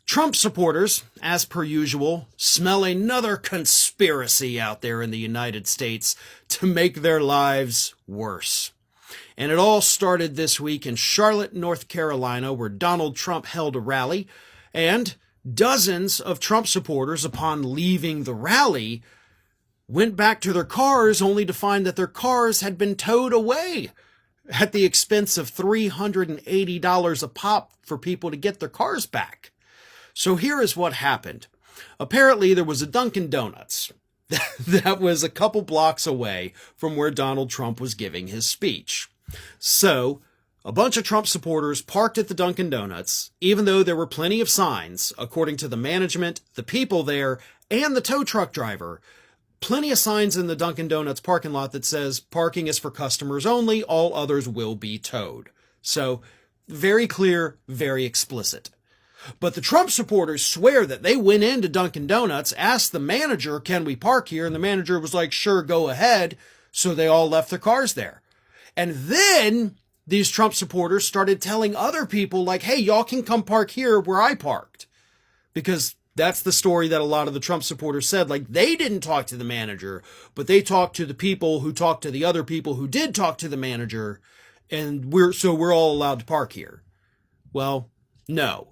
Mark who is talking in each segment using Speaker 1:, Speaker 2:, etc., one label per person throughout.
Speaker 1: Trump supporters, as per usual, smell another conspiracy out there in the United States to make their lives worse. And it all started this week in Charlotte, North Carolina, where Donald Trump held a rally, and dozens of Trump supporters, upon leaving the rally, went back to their cars only to find that their cars had been towed away at the expense of $380 a pop for people to get their cars back. So here is what happened. Apparently there was a Dunkin' Donuts that was a couple blocks away from where Donald Trump was giving his speech. So a bunch of Trump supporters parked at the Dunkin' Donuts, even though there were plenty of signs, according to the management, the people there, and the tow truck driver. Plenty of signs in the Dunkin' Donuts parking lot that says parking is for customers only, all others will be towed. So very clear, very explicit. But the Trump supporters swear that they went into Dunkin' Donuts, asked the manager, can we park here? And the manager was like, sure, go ahead. So they all left their cars there. And then these Trump supporters started telling other people like, hey, y'all can come park here where I parked. Because that's the story that a lot of the Trump supporters said. Like, they didn't talk to the manager, but they talked to the people who talked to the other people who did talk to the manager. And we're all allowed to park here. Well, no.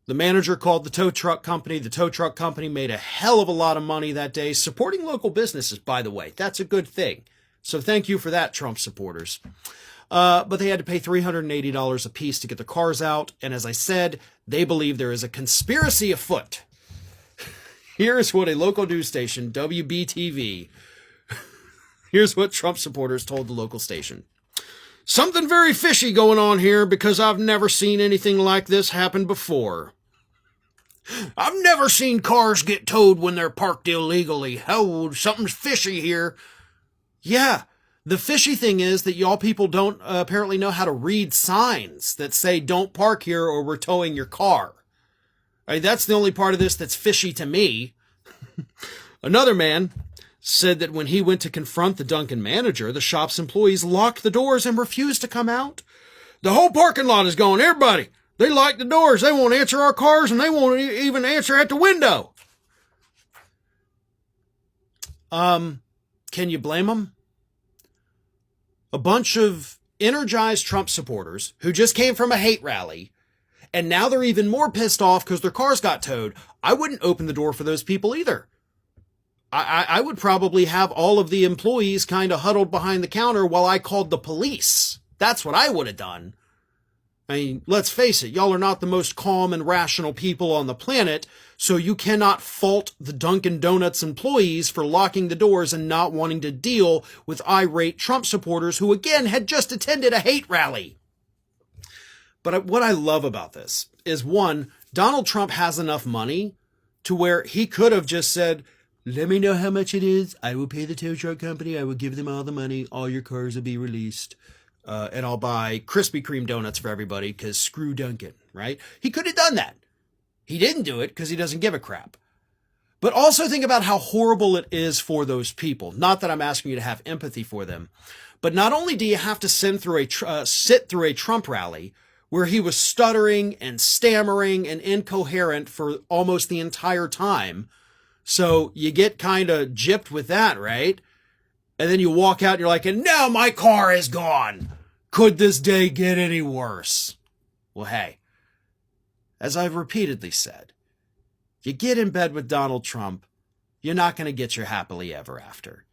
Speaker 1: The manager called the tow truck company. The tow truck company made a hell of a lot of money that day, supporting local businesses, by the way. That's a good thing. So thank you for that, Trump supporters. But they had to pay $380 a piece to get their cars out. And as I said, they believe there is a conspiracy afoot. Here's what a local news station, WBTV, here's what Trump supporters told the local station. Something very fishy going on here because I've never seen anything like this happen before. I've never seen cars get towed when they're parked illegally. Oh, something's fishy here. Yeah, the fishy thing is that y'all people don't apparently know how to read signs that say don't park here or we're towing your car. Right, that's the only part of this that's fishy to me. Another man said that when he went to confront the Dunkin' manager, the shop's employees locked the doors and refused to come out. The whole parking lot is gone. Everybody, they locked the doors. They won't answer our cars and they won't even answer at the window. Can you blame them? A bunch of energized Trump supporters who just came from a hate rally, and now they're even more pissed off because their cars got towed. I wouldn't open the door for those people either. I would probably have all of the employees kind of huddled behind the counter while I called the police. That's what I would have done. I mean, let's face it, y'all are not the most calm and rational people on the planet, so you cannot fault the Dunkin' Donuts employees for locking the doors and not wanting to deal with irate Trump supporters who, again, had just attended a hate rally. But what I love about this is, one, Donald Trump has enough money to where he could have just said, let me know how much it is. I will pay the tow truck company. I will give them all the money. All your cars will be released. And I'll buy Krispy Kreme donuts for everybody because screw Dunkin', right? He could have done that. He didn't do it because he doesn't give a crap. But also think about how horrible it is for those people. Not that I'm asking you to have empathy for them. But not only do you have to sit through a Trump rally where he was stuttering and stammering and incoherent for almost the entire time, so you get kind of gypped with that, right? And then you walk out and you're like, and now my car is gone. Could this day get any worse? Well, hey, as I've repeatedly said, you get in bed with Donald Trump, you're not going to get your happily ever after.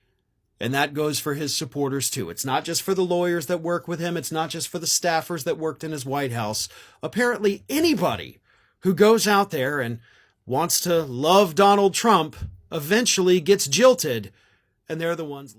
Speaker 1: And that goes for his supporters too. It's not just for the lawyers that work with him. It's not just for the staffers that worked in his White House. Apparently anybody who goes out there and wants to love Donald Trump eventually gets jilted, and they're the ones